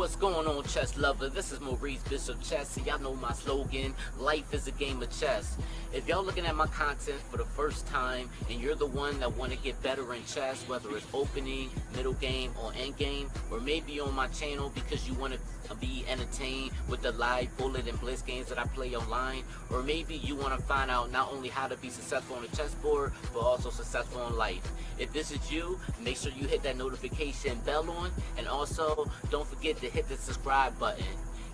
What's going on, chess lover? This is Maurice Bishop Chess, and y'all know my slogan, life is a game of chess. If y'all looking at my content for the first time, and you're the one that want to get better in chess, whether it's opening, middle game, or end game, or maybe on my channel because you want to be entertained with the live bullet and blitz games that I play online, or maybe you want to find out not only how to be successful on the chessboard, but also successful in life. If this is you, make sure you hit that notification bell on, and also don't forget to hit the subscribe button.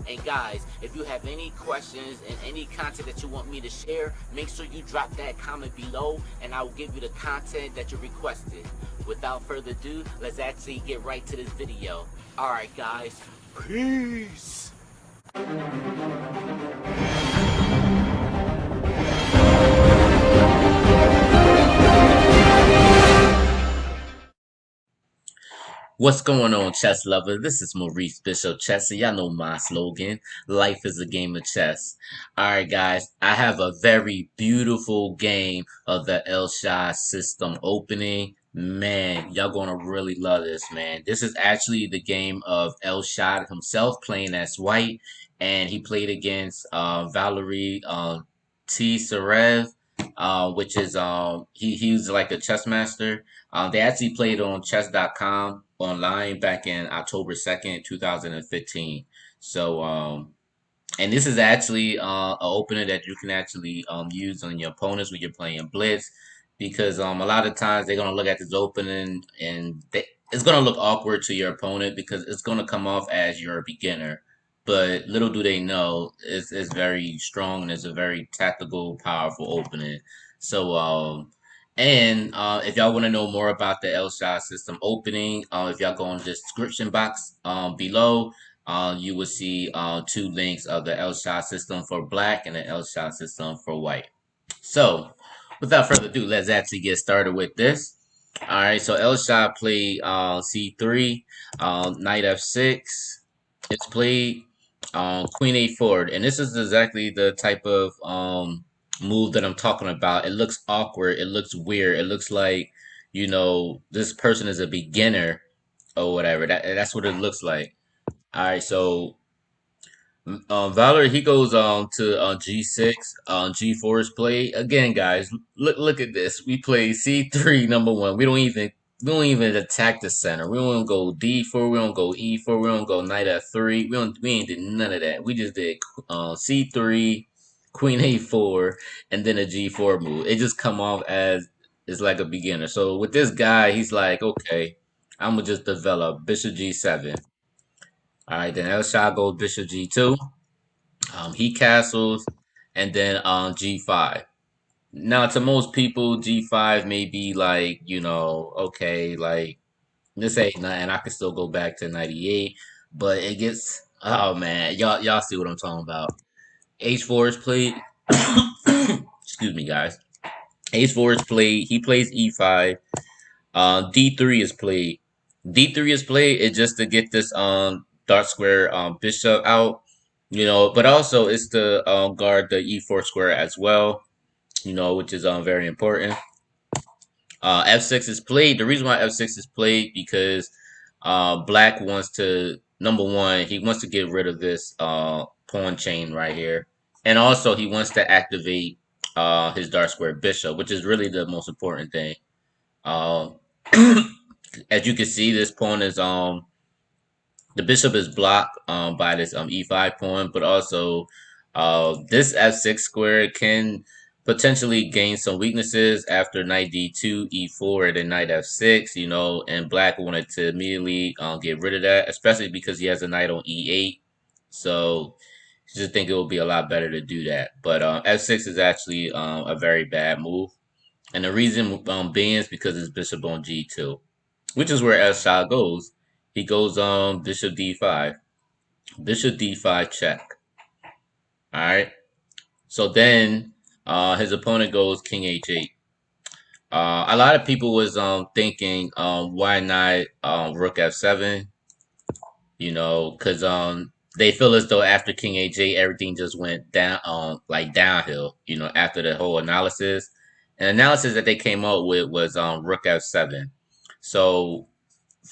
And guys, if you have any questions and any content that you want me to share, make sure you drop that comment below and I will give you the content that you requested. Without further ado, let's actually get right to this video. Alright guys, peace! What's going on, chess lover? This is Maurice Bishop Chess, and y'all know my slogan, life is a game of chess. Alright guys, I have a very beautiful game of the Elshad System opening. Man, y'all gonna really love this, man. This is actually the game of Elshad himself playing as white, and he played against Valerie T. Sarev, which is he's like a chess master. They actually played on chess.com online back in October 2nd, 2015. So, and this is actually an opener that you can actually use on your opponents when you're playing blitz, because a lot of times they're gonna look at this opening and it's gonna look awkward to your opponent because it's gonna come off as you're a beginner. But little do they know, it's very strong and it's a very tactical, powerful opening. So, and if y'all want to know more about the Elshad System opening, if y'all go in the description box below, you will see two links of the Elshad System for black and the Elshad System for white. So, without further ado, let's actually get started with this. All right, so Elshad played c3, knight f6. It's played queen a4, and this is exactly the type of move that I'm talking about. It looks awkward. It looks weird. It looks like, you know, this person is a beginner or whatever. That's what it looks like. All right, so Valerie, he goes to g6. G4 is played again, guys. Look at this. We play c3 number one. We don't even attack the center. We don't go d4. We don't go e4. We don't go knight f3. We ain't did none of that. We just did c3, queen a4, and then a g4 move. It just come off as it's like a beginner. So with this guy, he's like, okay, I'm gonna just develop bishop g7. All right, then Elshad goes bishop g2. He castles, and then g5. Now, to most people, g5 may be like, you know, okay, like this ain't nothing. I can still go back to 98, but it gets, oh man, y'all see what I'm talking about. h4 is played. Excuse me, guys. h4 is played. He plays e5. d3 is played. D3 is played. It's just to get this dark square bishop out, you know, but also it's to guard the e4 square as well, you know, which is very important. F6 is played. The reason why F6 is played because black wants to, number one, he wants to get rid of this pawn chain right here, and also he wants to activate his dark square bishop, which is really the most important thing. As you can see, this pawn is the bishop is blocked by this e5 pawn, but also this f6 square can potentially gain some weaknesses after knight d2, e4, and then knight f6, you know, and black wanted to immediately get rid of that, especially because he has a knight on e8. So I just think it would be a lot better to do that. But f6 is actually a very bad move. And the reason being is because it's bishop on g2, which is where Elshad goes. He goes on bishop d5. Bishop d5 check. All right. So then his opponent goes king h8. A lot of people was thinking why not rook f7? You know, because they feel as though after king h8 everything just went down like downhill. You know, after the whole analysis. And analysis that they came up with was rook f7. So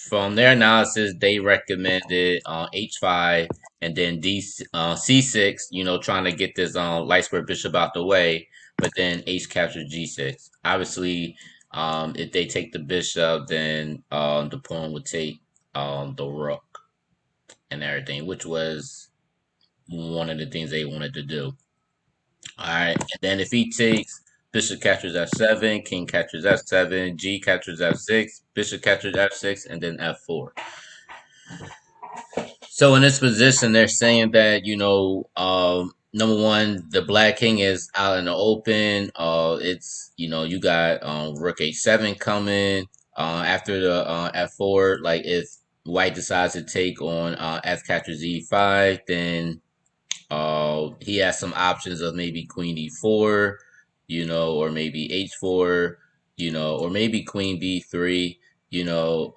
from their analysis, they recommended h5 and then c6. Trying to get this light square bishop out the way, but then h captures g6. Obviously, if they take the bishop, then the pawn would take the rook and everything, which was one of the things they wanted to do. All right, and then if he takes bishop captures f7, king captures f7, g captures f6, bishop captures f6, and then f4. So in this position, they're saying that number one, the black king is out in the open. It's you got rook h7 coming. After the f4, like if white decides to take on f captures e5, then he has some options of maybe queen d4, or maybe h4, or maybe queen b3, you know,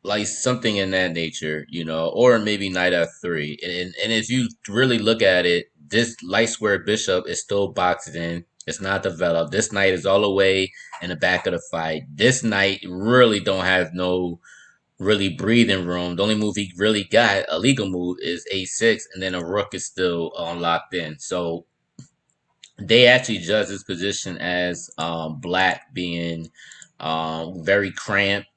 like something in that nature, or maybe knight f3. And if you really look at it, this light square bishop is still boxed in. It's not developed. This knight is all the way in the back of the fight. This knight really don't have no really breathing room. The only move he really got, a legal move, is a6, and then a rook is still locked in. So they actually judge this position as black being very cramped,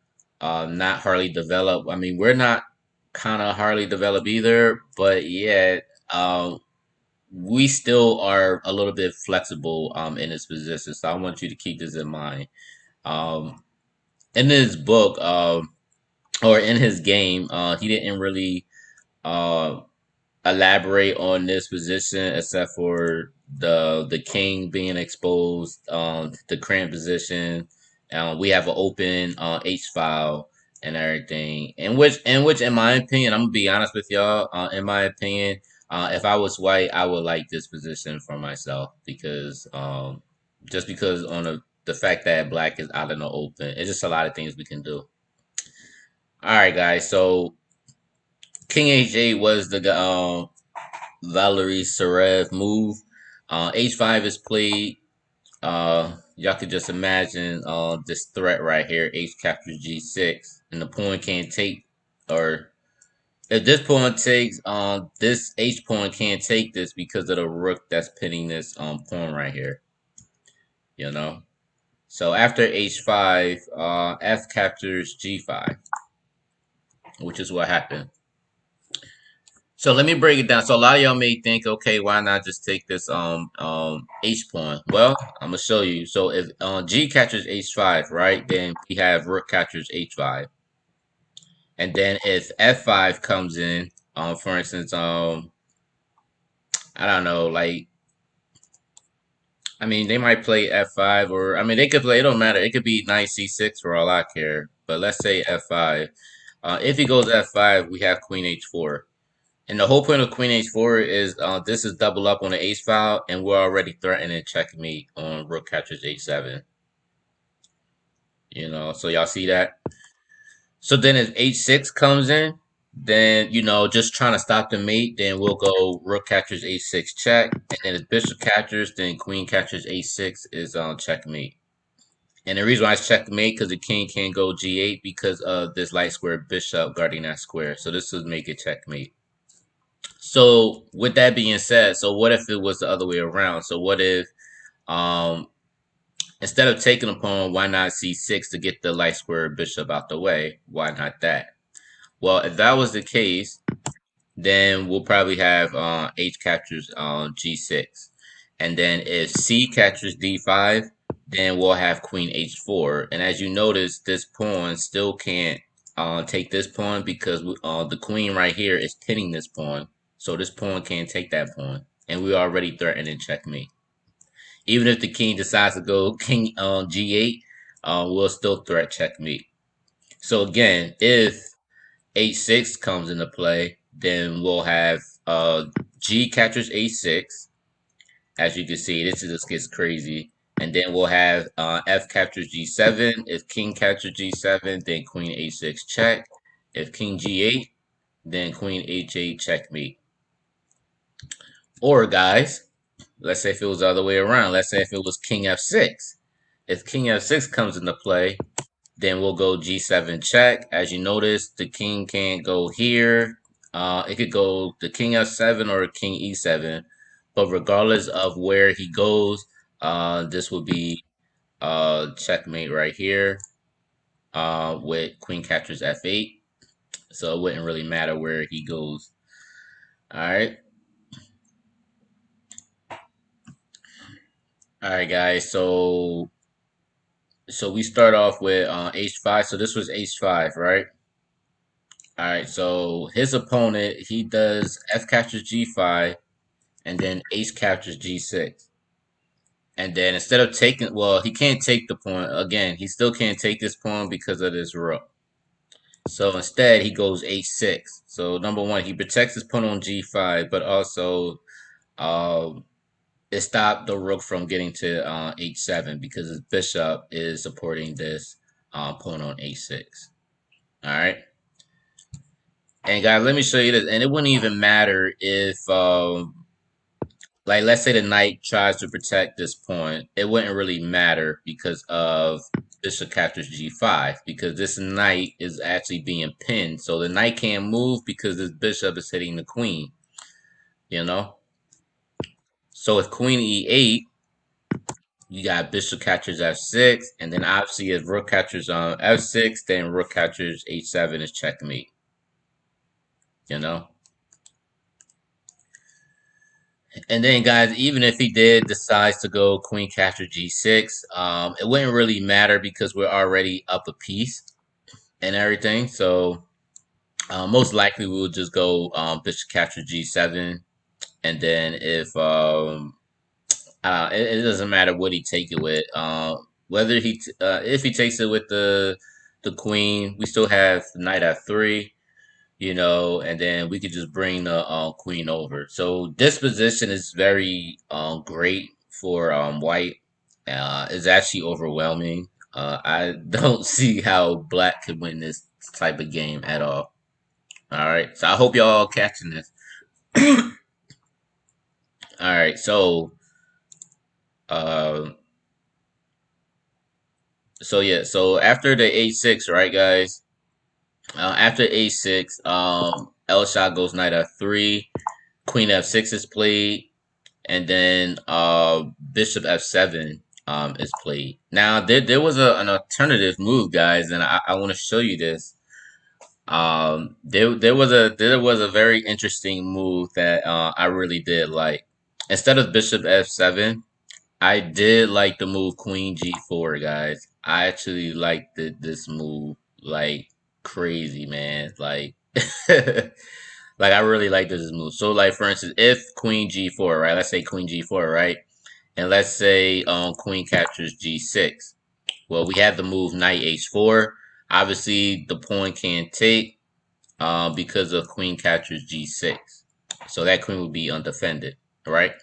not hardly developed. I mean, we're not kind of hardly developed either, but yeah, we still are a little bit flexible in this position. So I want you to keep this in mind. Um, in this book, or in his game, he didn't really uh, elaborate on this position except for the king being exposed, the cramp position. We have an open H file and everything. In which, in my opinion, I'm gonna be honest with y'all. In my opinion, if I was white, I would like this position for myself because just because the fact that black is out in the open, it's just a lot of things we can do. All right, guys. So King H8 was the Valery Sarev move. H5 is played. Y'all could just imagine this threat right here. H captures G6, and the pawn can't take, or if this pawn takes, this H pawn can't take this because of the rook that's pinning this pawn right here. So after H5, F captures G5, which is what happened. So let me break it down. So a lot of y'all may think, okay, why not just take this H pawn? Well, I'm gonna show you. So if G captures H5, right, then we have rook captures H5, and then if F5 comes in, for instance, I don't know, like, I mean, they might play F5, or I mean, they could play. It don't matter. It could be knight C6 for all I care. But let's say F5. If he goes F5, we have Queen H4. And the whole point of Queen H4 is this is double up on the H file, and we're already threatening checkmate on Rook captures H7. So y'all see that? So then if H6 comes in, then, just trying to stop the mate, then we'll go Rook captures H6 check. And then if Bishop captures, then Queen captures H6 is checkmate. And the reason why it's checkmate because the king can't go G8 because of this light square bishop guarding that square. So this would make it checkmate. So with that being said, so what if it was the other way around? So what if um instead of taking a pawn, why not c6 to get the light square bishop out the way? Why not that? Well, if that was the case, then we'll probably have h captures g6. And then if c captures d5, then we'll have queen h4. And as you notice, this pawn still can't take this pawn because the queen right here is pinning this pawn. So this pawn can't take that pawn. And we already threatening checkmate. Even if the king decides to go king on g8, we'll still threat checkmate. So again, if h6 comes into play, then we'll have g captures h6. As you can see, this just gets crazy. And then we'll have f captures g7. If king captures g7, then queen h6 check. If king g8, then queen h8 checkmate. Or guys, let's say if it was the other way around. Let's say if it was king f6. If king f6 comes into play, Then we'll go G7 check. As you notice, the king can't go here. It could go the king F7 or king E7. But regardless of where he goes, this will be checkmate right here with queen captures F8. So it wouldn't really matter where he goes. All right. All right, guys. So we start off with H5. So this was H5, right? All right. So his opponent, he does F captures G5, and then H captures G6. And then instead of taking, well, he can't take the pawn again. He still can't take this pawn because of this rook. So instead, he goes H6. So number one, he protects his pawn on G5, but also um, it stopped the rook from getting to H7 because his bishop is supporting this pawn on H6. All right. And guys, let me show you this. And it wouldn't even matter if like let's say the knight tries to protect this pawn, it wouldn't really matter because of bishop captures g5 because this knight is actually being pinned. So the knight can't move because this bishop is hitting the queen, you know? So with queen e8, you got bishop captures f6, and then obviously if rook captures on f6, then rook captures h7 is checkmate, you know? And then, guys, even if he did decides to go queen capture g6, it wouldn't really matter because we're already up a piece and everything. So most likely we will just go bishop capture g7, and then if it doesn't matter what he take it with, whether if he takes it with the queen, we still have knight f3, and then we could just bring the queen over. So this position is very great for white. It's actually overwhelming. I don't see how black could win this type of game at all. All right, so I hope y'all catching this. All right, uh, so after the a6, right, guys? After a6, Elshad goes knight f3, queen f6 is played, and then bishop f7 is played. Now there was an alternative move, guys, and I want to show you this. There was a very interesting move that I really did like. Instead of bishop f7, I did like the move queen g4, guys. I actually liked this move like crazy, man. Like like I really like this move. So like for instance, if queen g4, right? Let's say queen g4, right? And let's say queen captures g6. Well, we have the move knight h4. Obviously, the pawn can't take because of queen captures g6. So that queen would be undefended, right?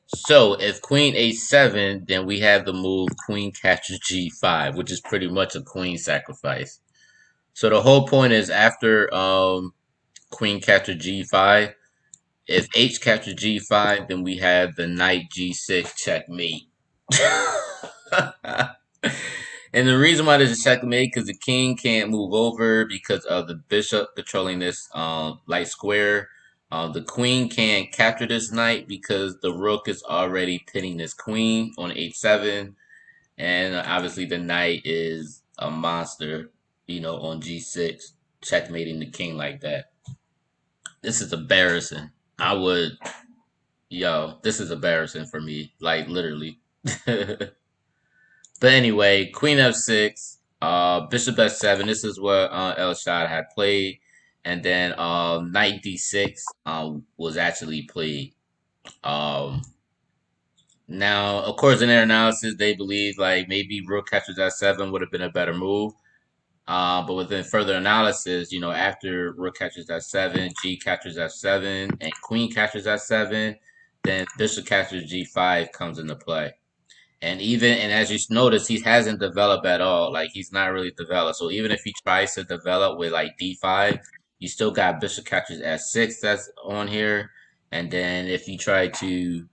So if queen h7, then we have the move queen captures g5, which is pretty much a queen sacrifice. So the whole point is after queen captures g5, if h captures g5, then we have the knight g6 checkmate. And the reason why there's a checkmate because the king can't move over because of the bishop controlling this light square. The queen can't capture this knight because the rook is already pinning this queen on h7, and obviously the knight is a monster, on g6, checkmating the king like that. This is embarrassing. I would, this is embarrassing for me, like literally. But anyway, queen f6, bishop f7. This is what Elshad had played, and then knight d6 was actually played. Um, Now, of course, in their analysis, they believe like maybe rook captures f7 would have been a better move. But within further analysis, after rook captures f7, g captures f7, and queen captures f7, then bishop captures g5 comes into play. And as you notice, he hasn't developed at all. Like he's not really developed. So even if he tries to develop with like d5, you still got bishop captures s6 that's on here. And then if you try to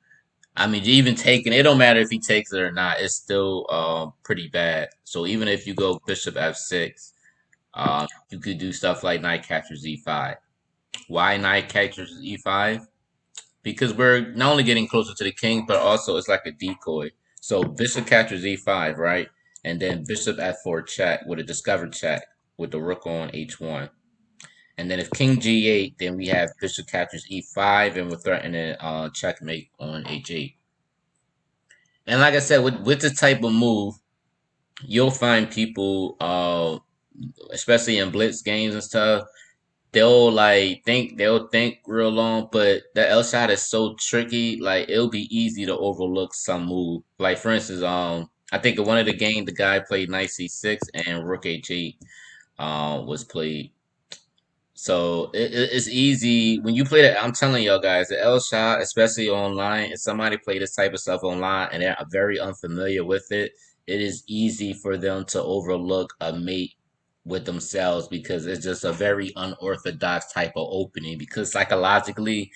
I mean, even taking it don't matter if he takes it or not. It's still pretty bad. So even if you go bishop f6, you could do stuff like knight captures e5. Why knight captures e5? Because we're not only getting closer to the king, but also it's like a decoy. So bishop captures e5, right? And then bishop f4 check with a discovered check with the rook on h1. And then if king g8, then we have bishop captures e5, and we're threatening checkmate on h8. And like I said, with this type of move, you'll find people, especially in blitz games and stuff, they'll think real long, but the L shot is so tricky. Like it'll be easy to overlook some move. Like for instance, I think in one of the games the guy played knight c6 and rook h8 was played. So it's easy when you play that. I'm telling y'all guys, the L shot, especially online, if somebody play this type of stuff online and they're very unfamiliar with it, it is easy for them to overlook a mate with themselves because it's just a very unorthodox type of opening. Because psychologically,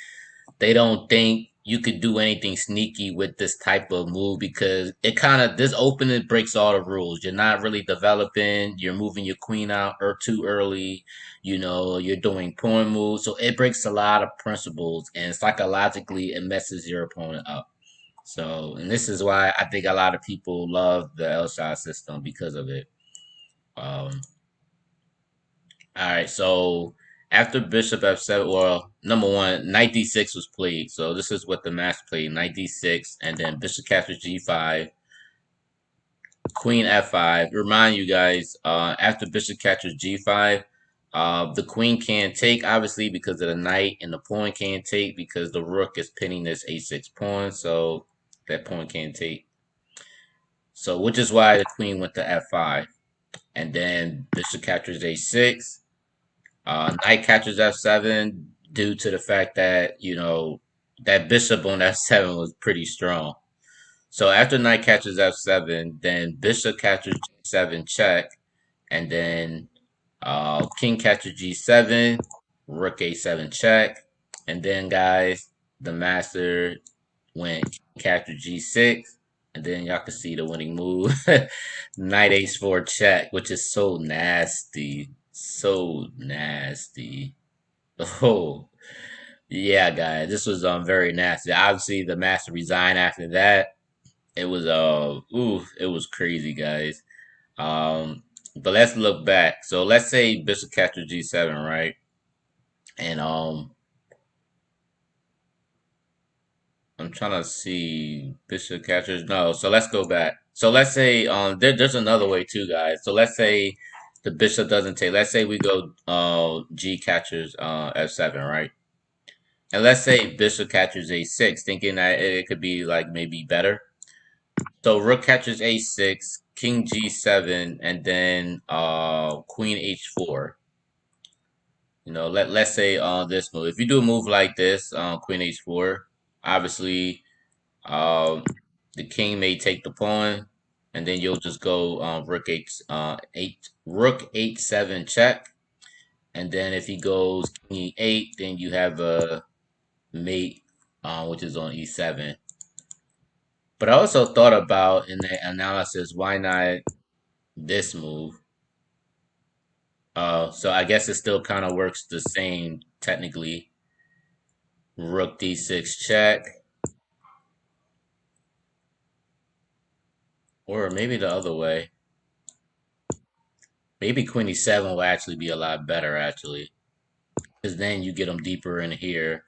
they don't think you could do anything sneaky with this type of move because it kind of this opening breaks all the rules. You're not really developing. You're moving your queen out or too early. You know, you're doing pawn moves, so it breaks a lot of principles and psychologically it messes your opponent up. So, and this is why I think a lot of people love the Elshad system because of it. Um, all right, so after bishop f7, well, number one, knight d6 was played. So this is what the master played: knight d6, and then bishop captures g5, queen f5. Remind you guys, after bishop captures g5, the queen can't take obviously because of the knight, and the pawn can't take because the rook is pinning this a6 pawn. So that pawn can't take. So which is why the queen went to f5, and then bishop captures a6. Knight catches f7 due to the fact that, you know, that bishop on f7 was pretty strong. So after knight catches f7, then bishop catches g7 check, and then king catches g7, rook a7 check, and then guys, the master went king captures g6, and then y'all can see the winning move, knight h4 check, which is so nasty, so nasty. Oh, yeah, guys, this was very nasty. Obviously, the master resigned after that. It was it was crazy, guys. But let's look back. So let's say bishop captures g7, right? And I'm trying to see bishop captures. No, so let's go back. So let's say there's another way too, guys. So let's say the bishop doesn't take. Let's say we go g captures f7, right? And let's say bishop catches a6, thinking that it could be like maybe better. So rook catches a6, king g7, and then queen h4. You know, let's say this move. If you do a move like this, queen h4, obviously um the king may take the pawn, and then you'll just go rook h7 check, and then if he goes king e8, then you have a mate, which is on e7. But I also thought about in the analysis, why not this move? So I guess it still kind of works the same technically. Rook d6 check, or maybe the other way. Maybe queen e7 will actually be a lot better actually, because then you get them deeper in here.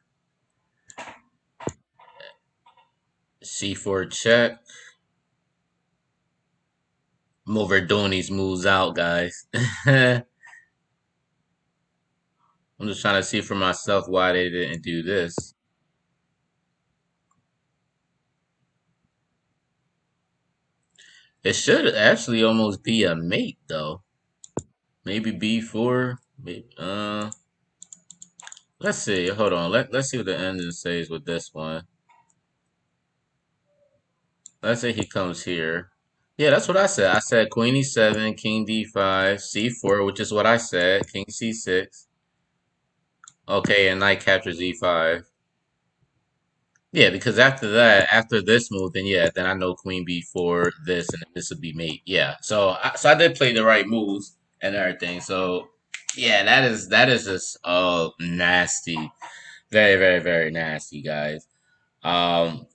c4 check. I'm overdoing these moves out, guys. I'm just trying to see for myself why they didn't do this. It should actually almost be a mate though. Maybe b4. Maybe, let's see. Hold on. Let's see what the ending says with this one. Let's say he comes here. Yeah, that's what I said. I said queen e7, king d5, c4, which is what I said. King c6. Okay, and knight captures e5. Yeah, because after that, after this move, then yeah, then I know Queen B4 this and this would be mate. Yeah, so I did play the right moves and everything. So yeah, that is just nasty, very very very nasty, guys. Um,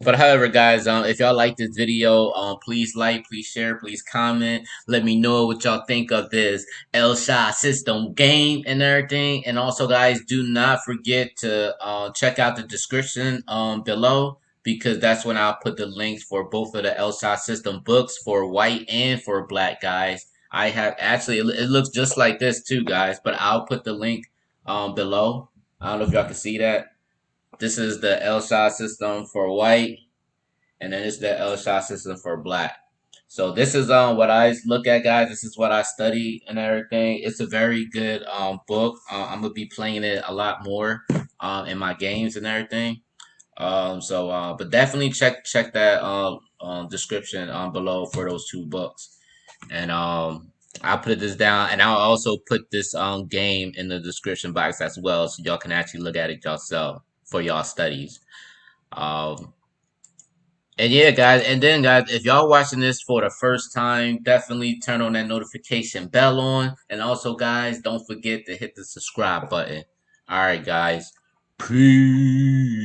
but however, guys, if y'all like this video, please like, please share, please comment. Let me know what y'all think of this Elshad System game and everything. And also, guys, do not forget to check out the description below because that's when I'll put the links for both of the Elshad System books for white and for black, guys. I have actually it looks just like this too, guys. But I'll put the link below. I don't know if y'all can see that. This is the Elshad System for white and then it's the Elshad System for black. So this is what I look at, guys. This is what I study and everything. It's a very good book. I'm gonna be playing it a lot more in my games and everything. But definitely check that description below for those two books. And I'll put this down, and I'll also put this game in the description box as well, so y'all can actually look at it yourself for y'all studies. Um, and yeah, guys, and then guys, if y'all watching this for the first time, definitely turn on that notification bell on. And also, guys, don't forget to hit the subscribe button. All right, guys. Peace.